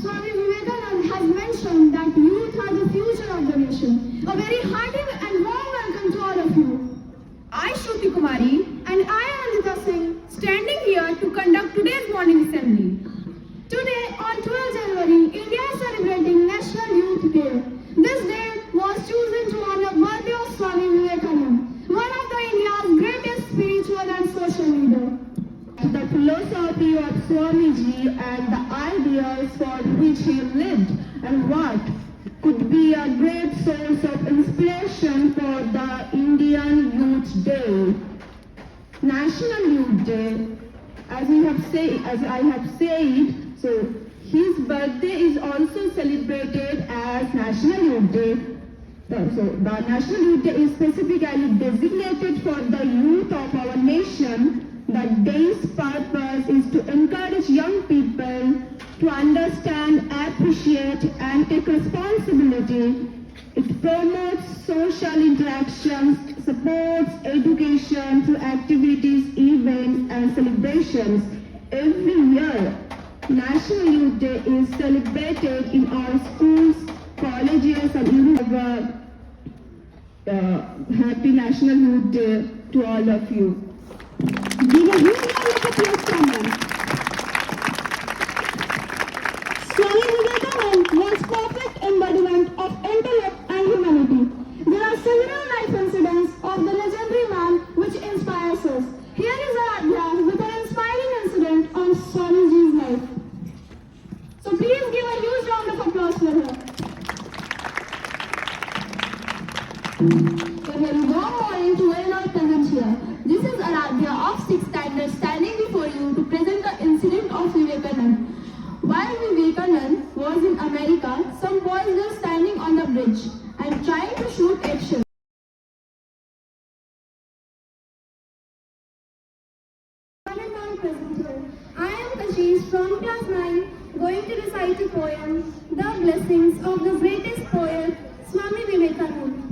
Swami Vivekananda has mentioned that youth are the future of the nation. A very hearty and warm welcome to all of you. I, Shruti Kumari, and I, Anandita Singh, standing here to conduct today's morning assembly. Today, on 12 January, India is celebrating National Youth Day. This day was chosen to honor the birthday of Swami Vivekananda, one of the India's greatest spiritual and social leaders. The philosophy of Swamiji and the ideas for which he lived and what could be a great source of inspiration for the Indian Youth Day. National Youth Day, as I have said, so his birthday is also celebrated as National Youth Day. So the National Youth Day is specifically designated for the youth of our nation. The day's purpose is to encourage young people to understand, appreciate, and take responsibility. It promotes social interactions, supports education through activities, events, and celebrations. Every year, National Youth Day is celebrated in our schools, colleges, and universities. Happy National Youth Day to all of you. Give a huge round of applause from them. Swami Vivekananda was perfect embodiment of intellect and humanity. There are several life incidents of the legendary man which inspires us. Here is Aradhya with an inspiring incident on Swamiji's life. So please give a huge round of applause for her. A very warm morning to all our present here. This is Aradhya of 6th standard standing before you to present the incident of Vivekananda. While Vivekananda was in America, some boys were standing on the bridge and trying to shoot eggshells. I am Kashish from class 9 going to recite a poem, The Blessings of the Greatest Poet, Swami Vivekananda.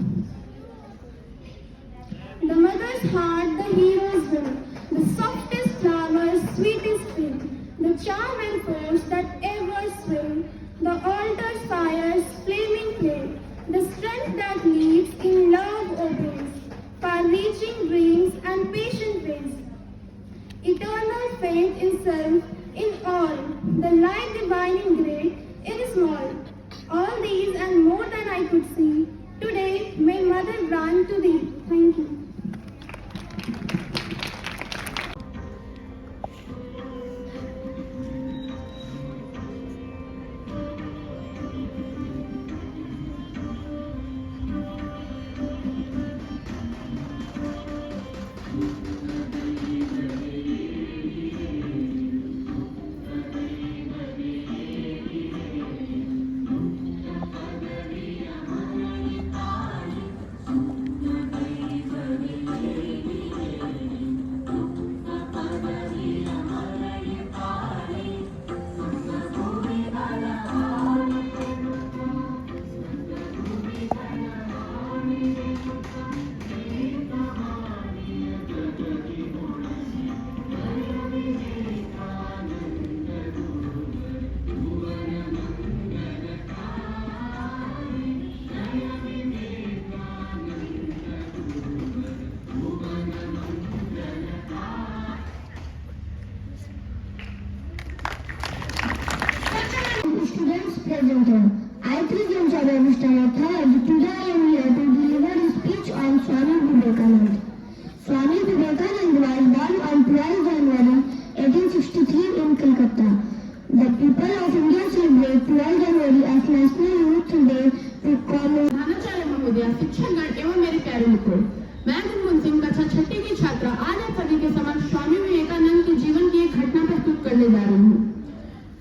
The mother's heart, the hero's will, the softest flowers, sweetest thing, the charm and force that ever swing, the altar's fires, flaming flame, the strength that leads in love obeys, far-reaching dreams and patient ways, eternal faith in self, in all, the light divine in great, in small, all these and more than I could see, today may mother grant to thee. Thank you. I present our Mr. Third. Today I am here to deliver a speech on Swami Vivekananda. Swami Vivekananda was born on 12 January 1863 in Calcutta. The people of India celebrate 12 January as National Youth Day to commemorate. प्रधानाचार्य महोदय, शिक्षकगण एवं मेरे प्यारे मित्रों, मैं गुनगुन सिंह कक्षा 6ठी की छात्रा आज आप सभी के समक्ष स्वामी विवेकानंद के जीवन की एक घटना प्रस्तुत करने जा रही हूँ।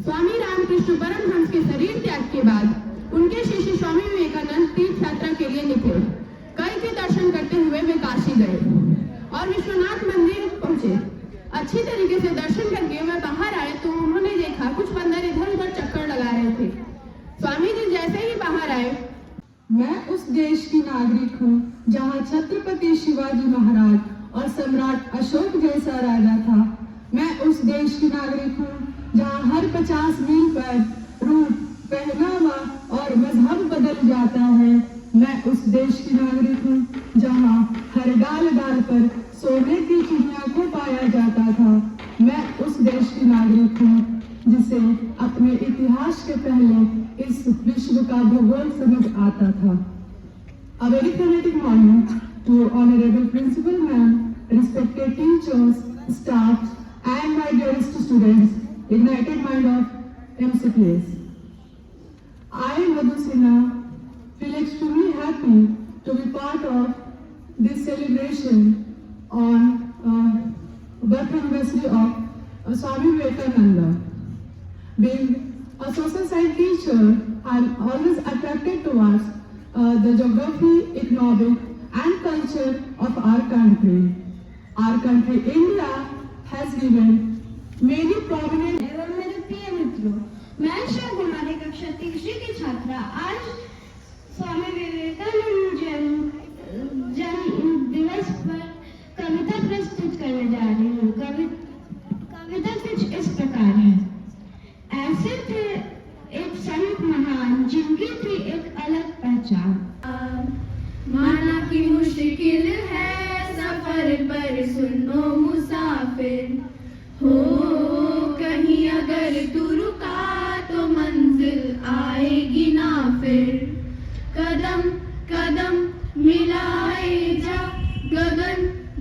स्वामी रामकृष्ण परमहंस के शरीर त्याग के बाद उनके शिष्य स्वामी विवेकानंद तीर्थ यात्रा के लिए निकले। कई के दर्शन करते हुए वे काशी गए और विश्वनाथ मंदिर पहुंचे। अच्छी तरीके से दर्शन करके वे बाहर आए तो उन्होंने देखा कुछ बंदर इधर उधर चक्कर लगा रहे थे। स्वामी जी जैसे ही बाहर आए, मैं उस देश की नागरिक हूँ जहाँ छत्रपति शिवाजी महाराज और सम्राट अशोक जैसा राजा था। मैं उस देश की नागरिक हूँ जहाँ हर 50 मील पर रूट देश की नागरिक हूँ जहाँ हर डाल डाल पर सोने की चिड़िया को पाया जाता था। मैं उस देश की नागरिक हूँ जिसे अपने इतिहास के पहले इस विश्व का भूगोल समझ आता था। A very phonetic morning to honorable principal ma'am, respected teachers, staff, and my dearest students, ignited mind of MCPS. I, Madhu Sinha, feel extremely happy to be part of this celebration on birth anniversary of Swami Vivekananda. Being a social science teacher, I am always attracted towards the geography, economic, and culture of our country. Our country, India, has given many prominent. एवं मेरे प्रिय मित्रों, मैं श्री कुमारी कक्षा तीसरी की छात्रा आज स्वामी विवेकानंद जन्म दिवस पर कविता प्रस्तुत करने जा रही हूँ। कविता कुछ इस प्रकार है। ऐसे थे एक संत महान जिनकी थी एक अलग पहचान। माना कि मुश्किल है सफर पर सुनो मुसाफिर, हो कहीं अगर तू रुका तो मंजिल आएगी ना फिर। कदम कदम मिलाए जा, गगन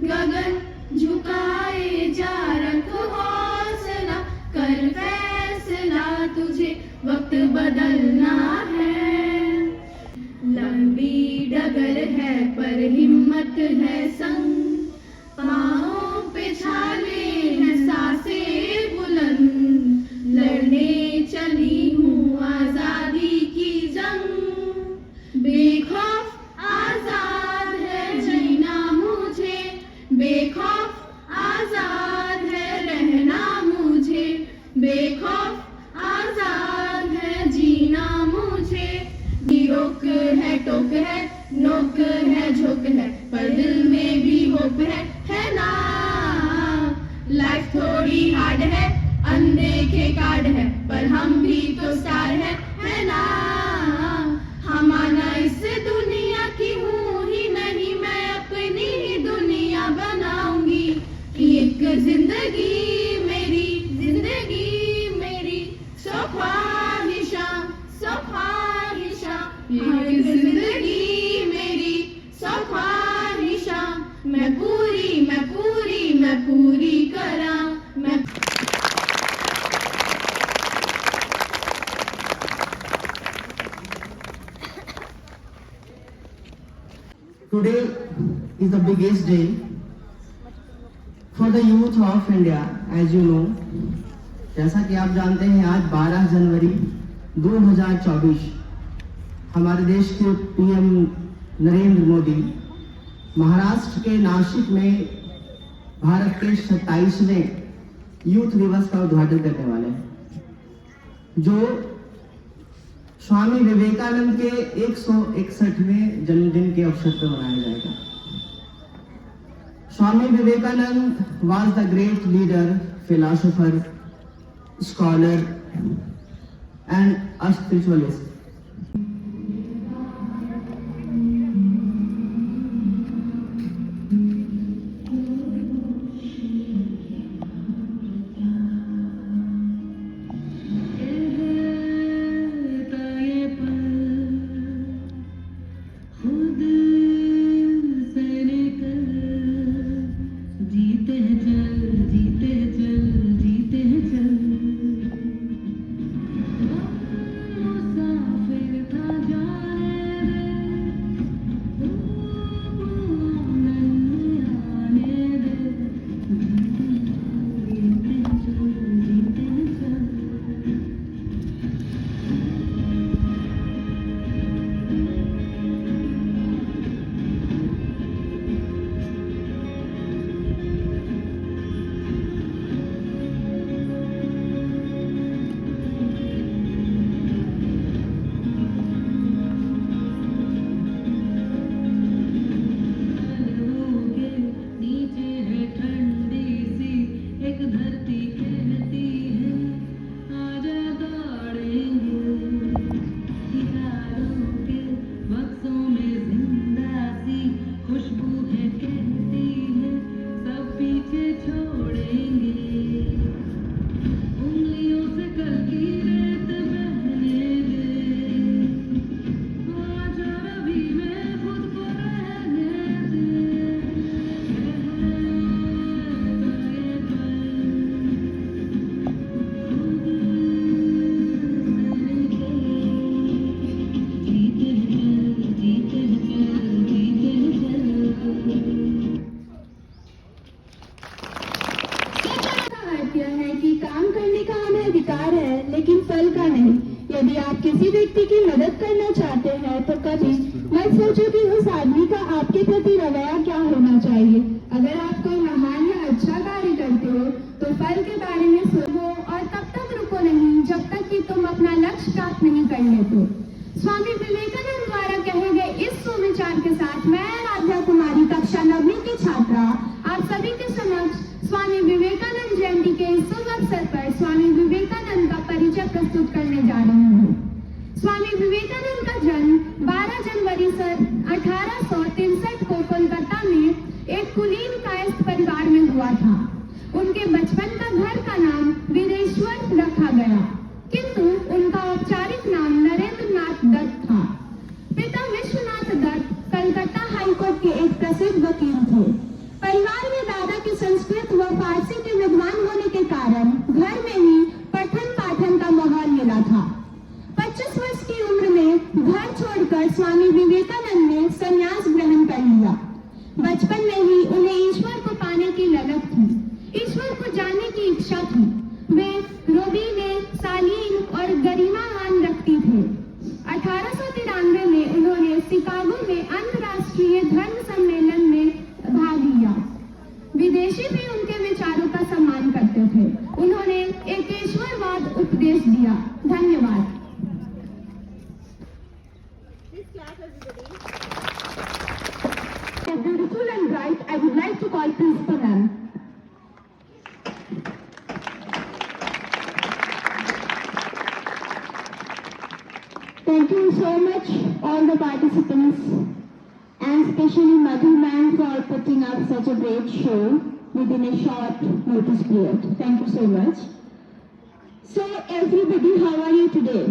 गगन झुकाए जा, रख हौसला कर फैसला, तुझे वक्त बदलना है। लंबी डगर है पर हिम्मत है संग, पाँवों पे छाले हैं सांसें बुलंद, लड़ने चली हूँ आजादी की जंग। बेखौफ आजाद है जीना मुझे, बेखौफ आजाद है रहना मुझे, बेखौफ आजाद है जीना मुझे। रोक है टोक है नोक है झोंक है, पर दिल में भी होप है ना। लाइफ थोड़ी हार्ड है, अनदेखे कार्ड है, पर हम भी तो स्टार है ना। हम आना इस दुनिया की हूँ ही नहीं, मैं अपनी ही दुनिया बनाऊंगी। कि एक जिंदगी मेरी सौ ख्वाहिशां एक जिंदगी मेरी सौ ख्वाहिशां, मैं पूरी करा। मैं Today is the biggest day for the youth of India, as you know. जैसा कि आप जानते हैं, आज 12 जनवरी 2024 हमारे देश के पीएम नरेंद्र मोदी महाराष्ट्र के नासिक में भारत के 27वें यूथ दिवस का उद्घाटन करने वाले हैं, जो स्वामी विवेकानंद के 161वें जन्मदिन के अवसर पर मनाया जाएगा। Swami Vivekananda was the great leader, philosopher, scholar and a spiritualist. यदि आप किसी व्यक्ति की मदद करना चाहते हैं तो कभी मत सोचो कि उस आदमी का आपके प्रति रवैया क्या होना चाहिए। अगर आप कोई महान या अच्छा कार्य करते हो तो फल के बारे में सोचो और तब तक रुको नहीं जब तक कि तुम अपना लक्ष्य प्राप्त नहीं कर लेते हो। स्वामी विवेकानंद द्वारा कहे गए इस सुविचार के साथ मैं राधा कुमारी कक्षा 9वीं की छात्रा आप सभी के समक्ष स्वामी विवेकानंद जयंती के इस शुभ अवसर पर स्वामी विवेकानंद का परिचय प्रस्तुत करने जा रही हूँ। स्वामी विवेकानंद का जन्म 12 जनवरी सन 1863 को कोलकाता में एक कुलीन कायस्थ परिवार में हुआ था। उनके बचपन का घर का नाम वीरेश्वर रखा गया, किंतु उनका औपचारिक नाम नरेंद्र नाथ दत्त था। पिता विश्वनाथ दत्त कलकत्ता हाईकोर्ट के एक प्रसिद्ध वकील थे। परिवार में दादा के संस्कृत व फारसी के विद्वान होने के कारण घर में ही पठन पाठन का माहौल मिला था। 25 वर्ष की उम्र में घर छोड़कर स्वामी विवेकानंद ने संन्यास ग्रहण कर लिया। बचपन में ही उन्हें ईश्वर को पाने की ललक थी, ईश्वर को जानने की इच्छा थी। वे रोबीले, शालीन और गरिमावान व्यक्ति थे। 1893 में उन्होंने शिकागो में अंतर्राष्ट्रीय धर्म सम्मेलन में भाग लिया। विदेशी भी उनके विचारों का सम्मान करते थे। उन्होंने एकेश्वरवाद उपदेश दिया। धन्यवाद। Beautiful and bright, I would like to call Principal Ma'am. Thank you so much all the participants and especially Madhu ma'am for putting up such a great show within a short notice period. Thank you so much. So everybody, how are you today?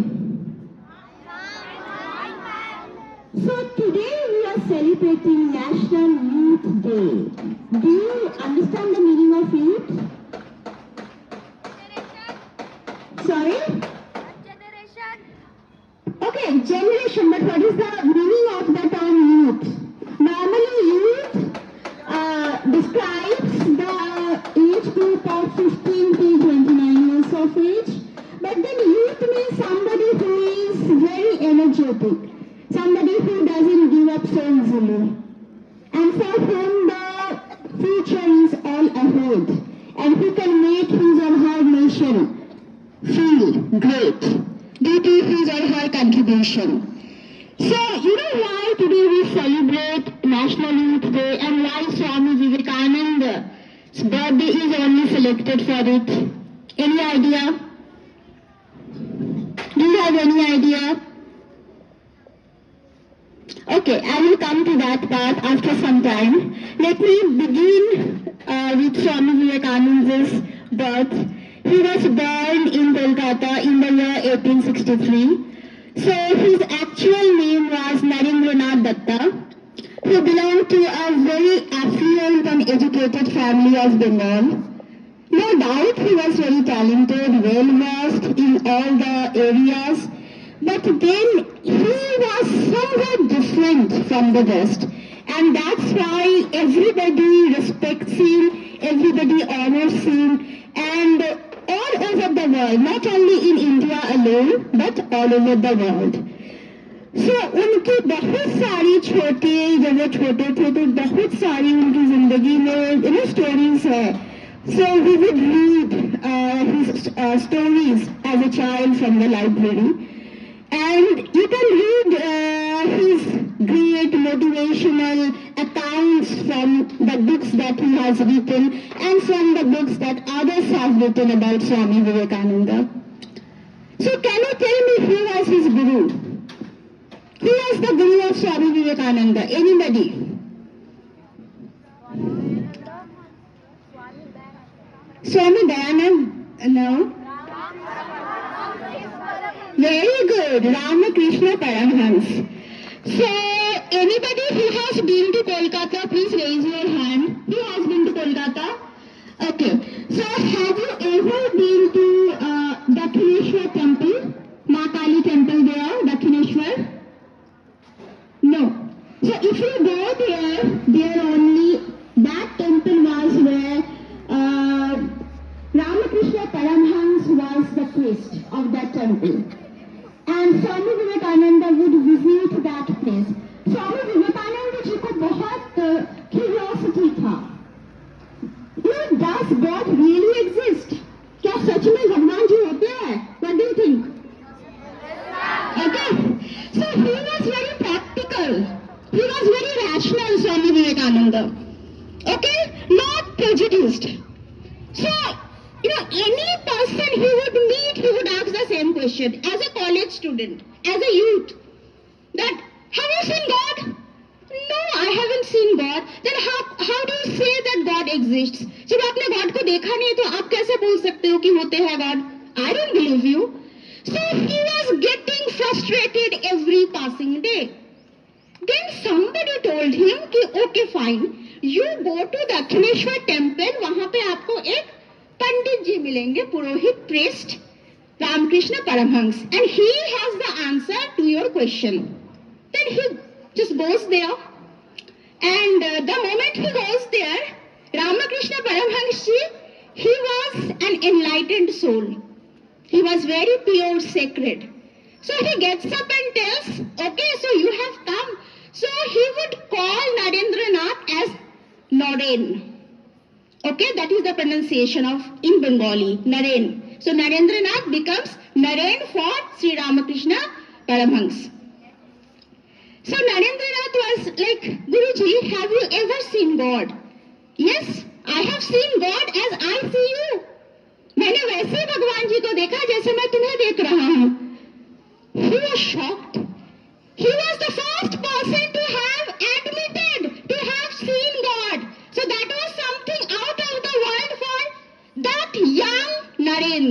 So today we are celebrating National Youth Day. Do you understand the meaning of youth? Sorry? Okay, generation, but what is the meaning of the term youth? Normally youth describes the age group of 15 to 29 years of age, but then youth means somebody who is very energetic, somebody who doesn't give up so easily, and for whom the future is all ahead, and who can make his or her nation feel great due to his or her contribution. So, you know why today we celebrate National Youth Day and why Swami Vivekananda's birthday is only selected for it? Any idea? Do you have any idea? Okay, I will come to that part after some time. Let me begin with Swami Vivekananda's birth. He was born in Kolkata in the year 1863. So his actual name was Narendranath Datta, who belonged to a very affluent and educated family of Bengal. No doubt he was very talented, well versed in all the areas, but then he was somewhat different from the rest, and that's why everybody respects him, everybody honors him, and all over the world, not only in India alone, but all over the world. So उनकी बहुत सारी छोटे जब वो छोटे थे तो बहुत सारी उनकी जिंदगी में stories है. So we would read his stories as a child from the library. And you can read his great motivational accounts from the books that he has written and from the books that others have written about Swami Vivekananda. So can you tell me who was his guru? Who was the guru of Swami Vivekananda? Anybody? Swami Dayananda? No? Very good. Ramakrishna Paramhans. So, anybody who has been to Kolkata, please raise your hand. Who has been to Kolkata? Okay. So, have you ever been to Dakshineshwar temple? Ma Kali temple there, Dakshineshwar? No. So, if you go there only, that temple was where Ramakrishna Paramhans was the priest of that temple. and Swami Vivekananda would visit that place. Swami Vivekananda ji को बहुत curiosity था. Does God really exist? क्या सच में भगवान जी होते हैं? What do you think? Okay, so he was very practical. He was very rational, Swami Vivekananda. Okay, not prejudiced. So, any person he would meet, he would ask the same question as a college student, as a youth, that have you seen God? No, I haven't seen God. Then how do you say that God exists? जब आपने God को देखा नहीं तो आप कैसे बोल सकते हो कि होते हैं God? I don't believe you. So he was getting frustrated every passing day. Then somebody told him कि okay fine, you go to Dakshineswar temple, वहां पे आपको एक पंडित जी मिलेंगे, पुरोहित, priest, Ramakrishna Paramhans, and he has the answer to your question. Then he just goes there, and the moment he goes there, Ramakrishna Paramhans ji, he was an enlightened soul. He was very pure, sacred. So he gets up and tells, okay, so you have come. So he would call Narendranath as Naren. Okay, that is the pronunciation of in Bengali, Naren. So Narendranath becomes Naren for Sri Ramakrishna Paramhans. So Narendranath was like, Guruji, have you ever seen God? Yes, I have seen God as I see you. मैंने वैसे ही भगवान जी को देखा जैसे मैं तुम्हें देख रहा हूँ. He was shocked. He was the first person to have admitted to have seen God. So that was something out of the world for that young Naren.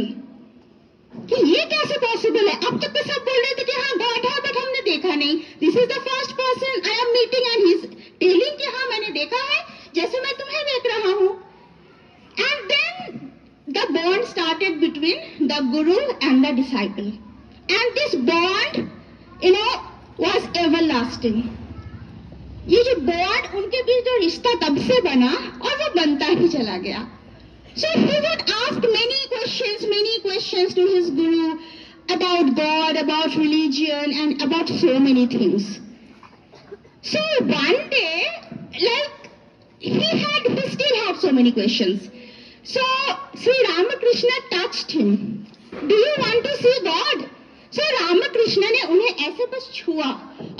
कि ये कैसे पॉसिबल है? अब तक तो सब बोल रहे थे कि हाँ गॉड है, बट हमने देखा नहीं. This is the first person I am meeting and he is telling कि हाँ मैंने देखा है जैसे मैं तुम्हें देख रहा हूँ. And then the bond started between the guru and the disciple, and this bond was everlasting. ये जो bond उनके बीच जो रिश्ता तब से बना और वो बनता ही चला गया. So he would ask many questions to his guru about God, about religion, and about so many things. So one day, he still had so many questions. So Sri Ramakrishna touched him. Do you want to see God? So Ramakrishna ने उन्हें ऐसे बस छुआ,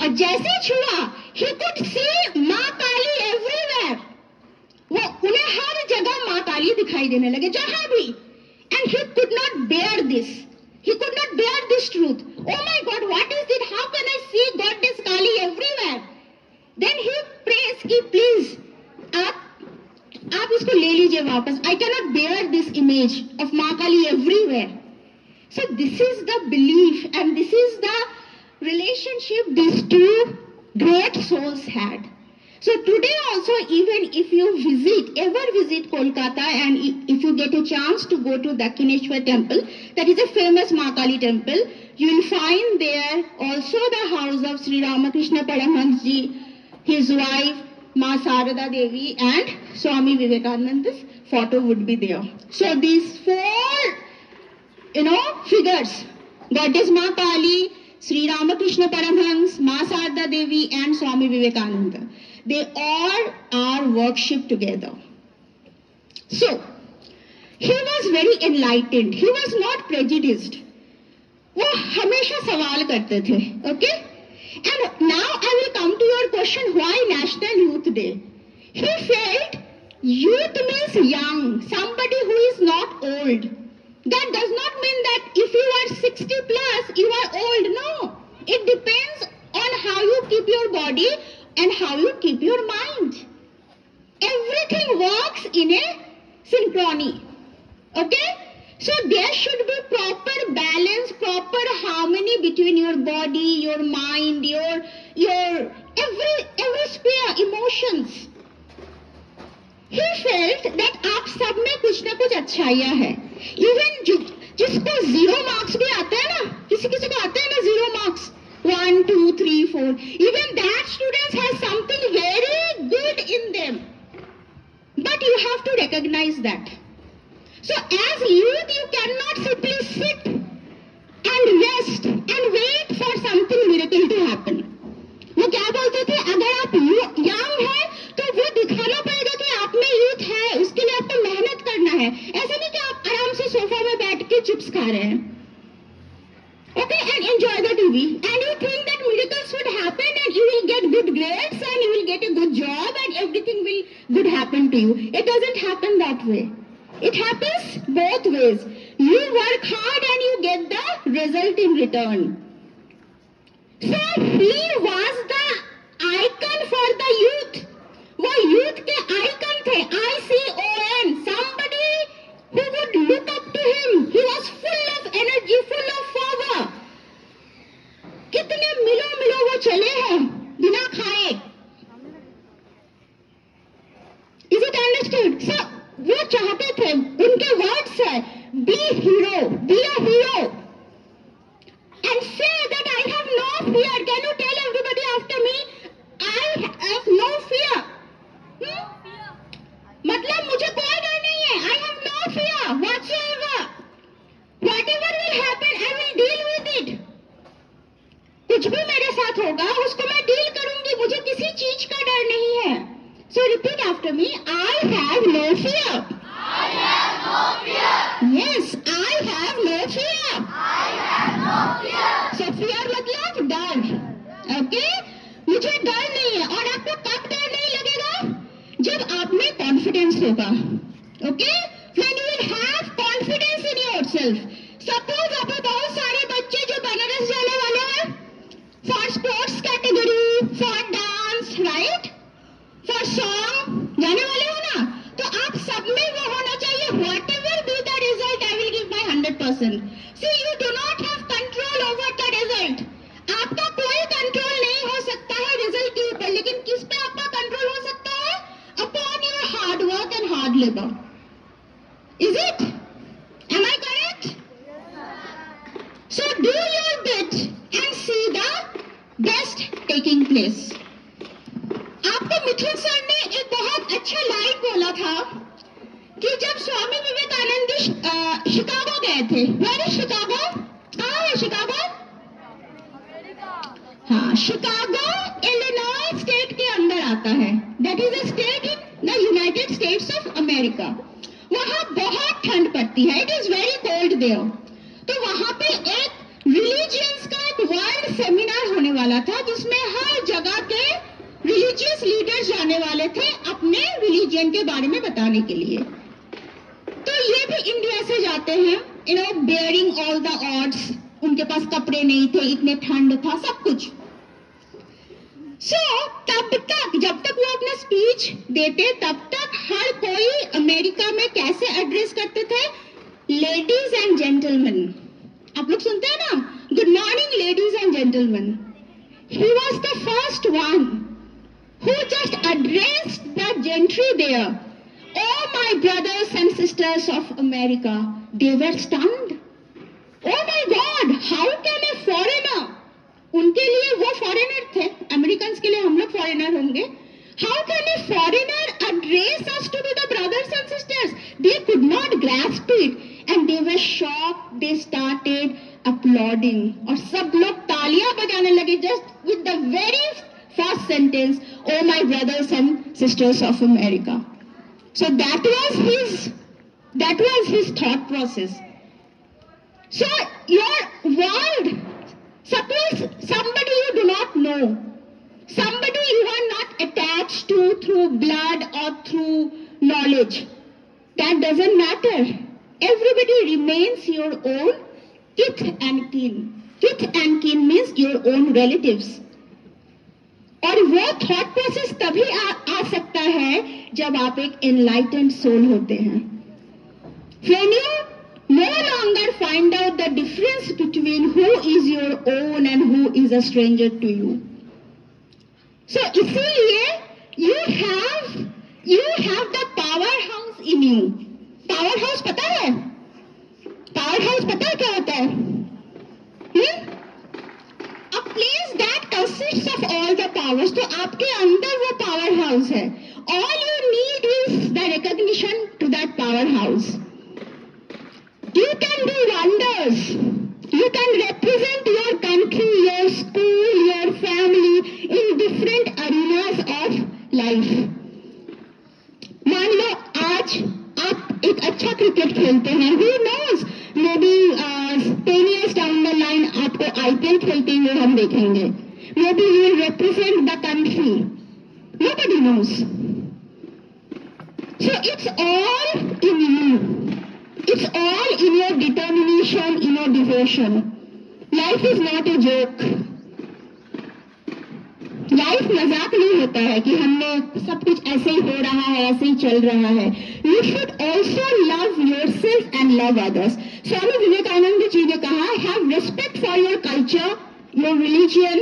और जैसे छुआ, he could see माँ काली everywhere. वो उन्हें हर जगह माँ काली दिखाई देने लगे जहाँ भी. And he could not bear this. He could not bear this truth. Oh my God, what is it? How can I see Goddess Kali everywhere? Then he prays कि please आप इसको ले लीजिए वापस. I cannot bear this image of माँ काली everywhere. So this is the belief and this is the relationship these two great souls had. So today also, even if you ever visit Kolkata, and if you get a chance to go to Dakshineshwar temple, that is a famous Maa Kali temple, you will find there also the house of Sri Ramakrishna Paramhans ji, his wife, Ma Sarada Devi, and Swami Vivekananda's photo would be there. So these four, figures, Goddess Ma Kali, Sri Ramakrishna Paramhans, Ma Sarada Devi, and Swami Vivekananda, they all are worshipped together. So, he was very enlightened. He was not prejudiced. वो हमेशा सवाल करते थे, okay? And now I will come to your question, why National Youth Day? He felt youth means young, somebody who is not old. That does not mean that if you are 60 plus, you are old. No. It depends on how you keep your body and how you keep your mind. Everything works in a synchrony. Okay? So there should be proper balance, proper harmony between your body, your mind, your every sphere, emotions. He felt that आप सब में कुछ ना कुछ अच्छाइयाँ है. Even जिसको 0 marks भी आते हैं ना, किसी को आते हैं ना 0 marks, 1, 2, 3, 4. Even that students has something very good in them. But you have to recognize that. So as youth, you cannot simply sit and rest and wait movie and you think that miracles would happen and you will get good grades and you will get a good job and everything will good happen to you. It doesn't happen that way. It happens both ways. You work hard and you get the result in return. So he was the icon for the youth. वो youth के icon थे. ICON. Somebody who would look up to him. He was full of energy, full of power. कितने मिलो वो चले हैं बिना खाए. Is it understood? So वो चाहते थे, उनके words है, be hero, be a hero. And say that I have no fear. Can you tell everybody after me? I have no fear. मतलब मुझे कोई डर नहीं है. I have no fear whatsoever. Whatever will happen, I will deal with it. कुछ भी मेरे साथ होगा, उसको मैं डील करूंगी. मुझे किसी चीज का डर नहीं है. So repeat after me. I have no fear. I have no fear. Yes, I have no fear. I have no fear. So fear मतलब डर. Okay? मुझे डर नहीं है. और आपको कब डर नहीं लगेगा? जब आप में कॉन्फिडेंस होगा. Okay? When you will have confidence in yourself. Suppose आप बहुत सारे बच्चे जो बनारस जाने वाले हैं, for sports category, for dance, right? For song, जाने वाले हो ना? तो आप सब में वो होना चाहिए. Whatever be the result, I will give my 100%. See, you do not have control over the result. आपका कोई कंट्रोल नहीं हो सकता है रिजल्ट के ऊपर, लेकिन किस पे आपका कंट्रोल हो सकता है? Upon your hard work and hard labor. Is it? Am I correct? So do your bit and see the best taking place. आपको मिथुन सर ने एक बहुत अच्छा लाइन बोला था कि जब स्वामी विवेकानंद शिकागो गए थे. Where is Chicago? कहाँ है शिकागो? हाँ, शिकागो इलिनॉय स्टेट के अंदर आता है. That is a state in the United States of America. वहाँ बहुत ठंड पड़ती है. It is very cold there. तो वहाँ पे एक रिलीजियंस का एक वर्ल्ड सेमिनार होने वाला था, जिसमें हर जगह के रिलीजियस लीडर्स जाने वाले थे अपने रिलीजन के बारे में बताने के लिए. तो ये भी इंडिया से जाते हैं, बेयरिंग ऑल द ऑड्स. उनके पास कपड़े नहीं थे, इतने ठंड था, सब कुछ. सो तब तक, जब तक वो अपना स्पीच देते, तब तक हर कोई अमेरिका में कैसे एड्रेस करते थे? Ladies and gentleman. आप लोग सुनते हैं ना? Good morning ladies and gentleman. He was the first one who just addressed the gentry there. Oh my brothers and sisters of America, they were stunned. Oh my God, how can a foreigner? उनके लिए वो foreigner थे, Americans के लिए हम लोग foreigner होंगे. How can a foreigner address us to be the brothers and sisters? They could not grasp it and they were shocked. They started applauding और सब लोग तालियां बजाने लगे just with the very first sentence, oh my brothers and sisters of America. So that was his thought process. So your world, suppose somebody you do not know, somebody you are not attached to through blood or through knowledge, that doesn't matter. Everybody remains your own kith and kin. Kith and kin means your own relatives. और वो thought process तभी आ सकता है जब आप एक enlightened soul होते हैं. When you no longer find out the difference between who is your own and who is a stranger to you. So इसीलिए you have the powerhouse in you. Powerhouse पता है? Powerhouse पता है क्या होता है? A place that consists of all the powers. तो आपके अंदर वो पावर हाउस है. All you need is the recognition to that power house. You can do wonders. You can represent your country, your school, your family in different arenas of life. मान लो आज आप एक अच्छा क्रिकेट खेलते हैं. Who knows? Maybe 10 years down the line आपको IPL खेलते वो हम देखेंगे. Maybe you will represent the country. Nobody knows. So it's all in you. It's all in your determination, in your devotion. Life is not a joke. Life मजाक नहीं होता है कि हमने सब कुछ ऐसे ही हो रहा है, ऐसे ही चल रहा है. You should also love yourself and love others. Swami Vivekananda ji ने कहा, have respect for your culture, your religion,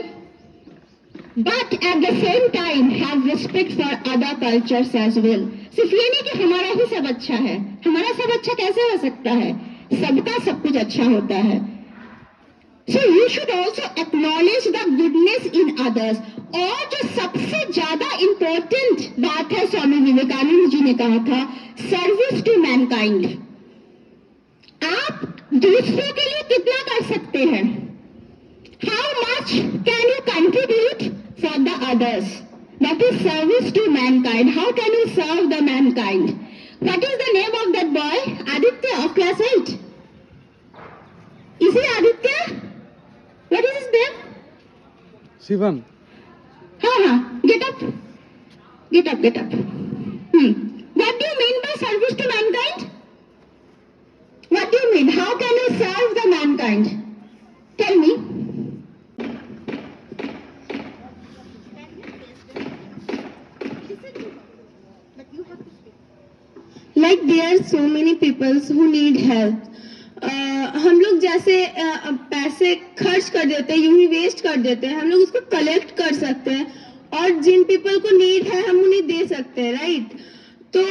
but at the same time have respect for other cultures as well. सिर्फ ये नहीं कि हमारा ही सब अच्छा है. हमारा सब अच्छा कैसे हो सकता है? सबका सब कुछ अच्छा होता है. So you should also acknowledge the goodness in others. और जो सबसे ज्यादा इम्पोर्टेंट बात है, स्वामी विवेकानंद जी ने कहा था, सर्विस टू मैनकाइंड. आप दूसरों के लिए कितना कर सकते हैं? How much can you contribute for the others? That is service to mankind. How can you serve the mankind? What is the name of that boy? Aditya of class 8. Is he Aditya? What is his name? Shivam. हाँ, get up. Get up, get up. What do you mean by service to mankind? What do you mean? How can you serve the mankind? Tell me. Like there are so many people who need help. हम लोग जैसे पैसे खर्च कर देते हैं, यूं ही waste कर देते हैं. हम लोग उसको कलेक्ट कर सकते हैं और जिन पीपल को नीड है हम उन्हें दे सकते हैं, राइट? तो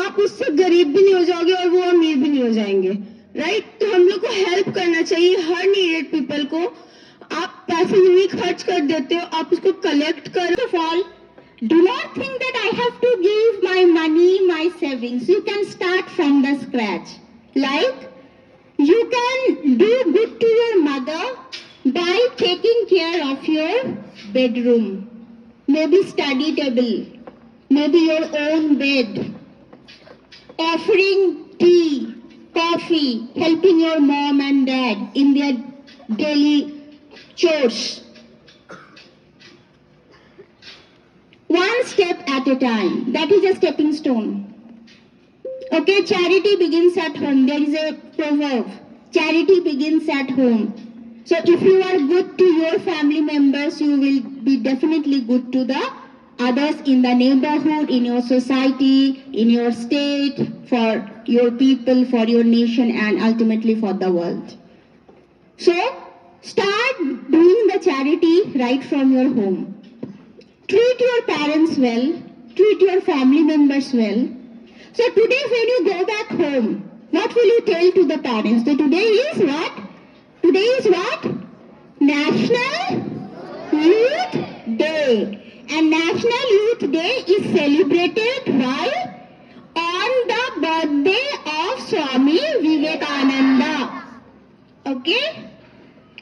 आप उससे गरीब भी नहीं हो जाओगे और वो अमीर भी नहीं हो जाएंगे, राइट? तो हम लोग को हेल्प करना चाहिए हर नीडेड पीपल को. आप पैसे यूं ही खर्च कर देते हो, आप उसको कलेक्ट करो. Fall, Do not think that I have to give my money, my savings. You can start from the scratch. Like, you can do good to your mother by taking care of your bedroom, maybe study table, maybe your own bed, offering tea, coffee, helping your mom and dad in their daily chores. One step at a time. That is a stepping stone. Okay, charity begins at home. There is a proverb. Charity begins at home. So if you are good to your family members, you will be definitely good to the others in the neighborhood, in your society, in your state, for your people, for your nation, and ultimately for the world. So start doing the charity right from your home. Treat your parents well, treat your family members well. So today when you go back home, what will you tell to the parents? So today is what? Today is what? National Youth Day. And National Youth Day is celebrated while on the birthday of Swami Vivekananda. Okay?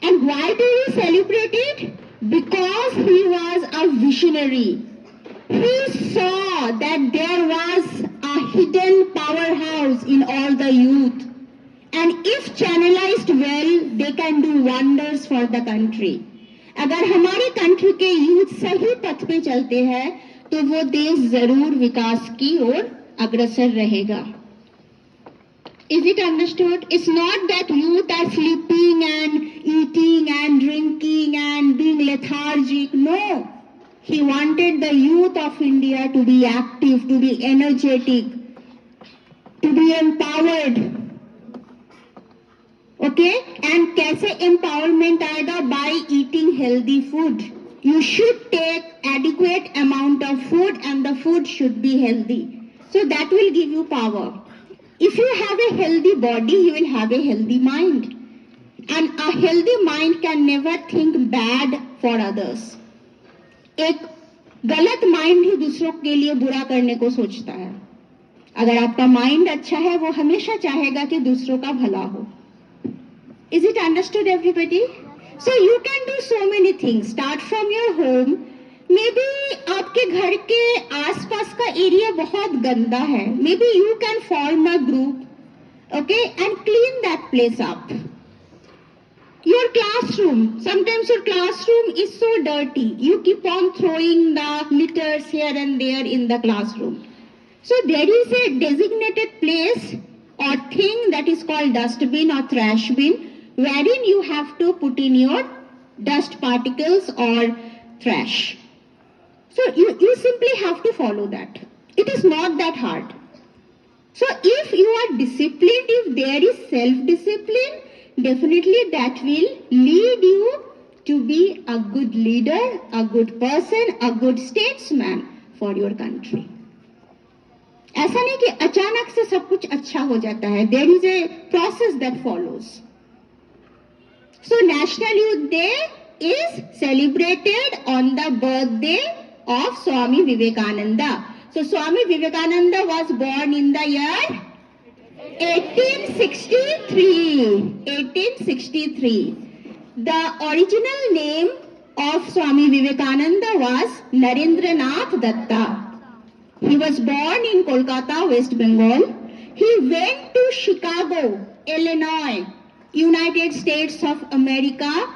And why do we celebrate it? Because he was a visionary. He saw that there was a hidden powerhouse in all the youth. And if channelized well, they can do wonders for the country. अगर हमारे country के youth सही पथ पे चलते हैं तो वो देश जरूर विकास की ओर अग्रसर रहेगा. Is it understood? It's not that youth are sleeping and eating and drinking and being lethargic. No. He wanted the youth of India to be active, to be energetic, to be empowered. Okay? And कैसे empowerment आएगा? By eating healthy food. You should take adequate amount of food and the food should be healthy. So that will give you power. If you have a healthy body, you will have a healthy mind. And a healthy mind can never think bad for others. एक गलत mind ही दूसरों के लिए बुरा करने को सोचता है. अगर आपका माइंड अच्छा है, वो हमेशा चाहेगा कि दूसरों का भला हो. Is it understood, everybody? So you can do so many things. Start from your home. Maybe आपके घर के आसपास का एरिया बहुत गंदा है. Maybe you can form a group, okay, and clean that place up. Your classroom. Sometimes your classroom is so dirty. You keep on throwing the litters here and there in the classroom. So there is a designated place or thing that is called dustbin or trash bin, wherein you have to put in your dust particles or trash. So you simply have to follow that. It is not that hard. So if you are disciplined, if there is self-discipline, definitely that will lead you to be a good leader, a good person, a good statesman for your country. ऐसा नहीं कि अचानक से सब कुछ अच्छा हो जाता है. There is a process that follows. So National Youth Day is celebrated on the birthday of Swami Vivekananda. So Swami Vivekananda was born in the year 1863. 1863. The original name of Swami Vivekananda was Narendranath Datta. He was born in Kolkata, West Bengal. He went to Chicago, Illinois, United States of America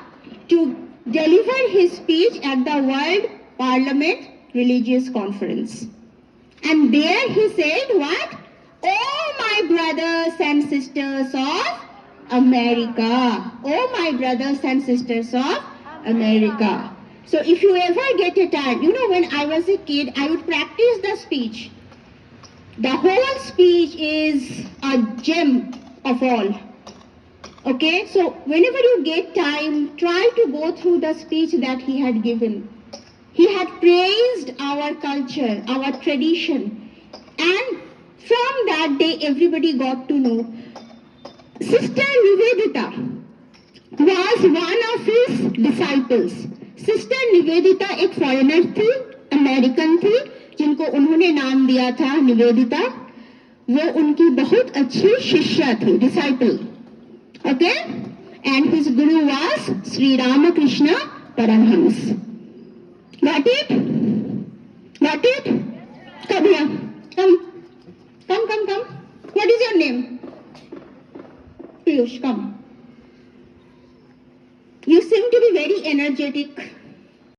to deliver his speech at the World Parliament Religious Conference. And there he said what? Oh my brothers and sisters of America. Oh my brothers and sisters of America. So if you ever get a time, when I was a kid, I would practice the speech. The whole speech is a gem of all. Okay, so whenever you get time, try to go through the speech that he had given. He had praised our culture, our tradition. And from that day, everybody got to know. Sister Nivedita was one of his disciples. Sister Nivedita एक foreigner थी, American थी, जिनको उन्होंने नाम दिया था निवेदिता. वो उनकी बहुत अच्छी शिष्या थी, disciple. Okay, and his guru was Shri Ramakrishna Paramahansa. Got it? Got it? Come here, come. What is your name? Piyush, come. You seem to be very energetic.